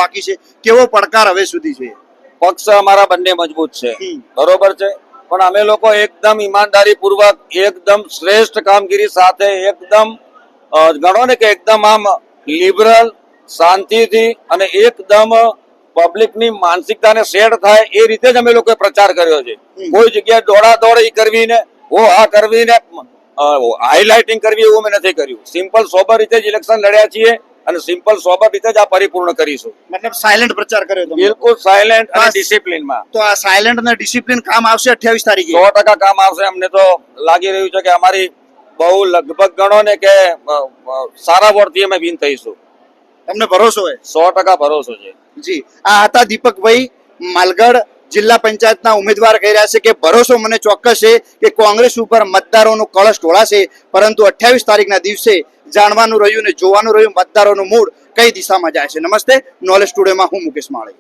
બાકી છે, કેવો પડકાર હવે સુધી છે? પક્ષ અમારા બંને મજબૂત છે, હમ. બરોબર છે, પણ અમે લોકો એકદમ ઈમાનદારી પૂર્વક, એકદમ શ્રેષ્ઠ કામગીરી સાથે, એકદમ ગણો ને કે એકદમ આમ લિબરલ, શાંતિથી અને એકદમ પબ્લિકની માનસિકતાને સેટ થાય એ રીતે જ અમે લોકોએ પ્રચાર કર્યો છે. કોઈ જગ્યાએ દોડાદોડી કરવી ને આ કરવી ને હાઇલાઇટિંગ કરવી એવું અમે નથી કર્યું. સિમ્પલ સોબર રીતે જ ઇલેક્શન લડ્યા છીએ અને સિમ્પલ સોબર રીતે જ આ પરિપૂર્ણ કરીશું. મતલબ સાયલેન્ટ પ્રચાર કર્યો તમે? બિલકુલ સાયલેન્ટ અને બસ. ડિસિપ્લિનમાં. તો આ સાયલેન્ટ અને ડિસિપ્લિન કામ આવશે 28 તારીખે? 100% કામ આવશે. અમને તો લાગી રહ્યું છે કે અમારી બહુ લગભગ ગણો ને કે સારા વોટથી અમે વિન થઈશું. તમને ભરોસો હોય? 100% ભરોસો છે. જી, આ હતા દીપકભાઈ માલગઢ, જિલ્લા પંચાયતના ઉમેદવાર કહી રહ્યા છે કે ભરોસો મને ચોક્કસ છે કે કોંગ્રેસ ઉપર મતદારોનું કળશ ઢોળાશે, પરંતુ 28 તારીખના દિવસે જાણવાનું રહ્યું ને જોવાનું રહ્યું મતદારોનું મૂડ કઈ દિશામાં જાય છે. નમસ્તે, નોલેજ સ્ટુડિયોમાં હું મુકેશ માળી.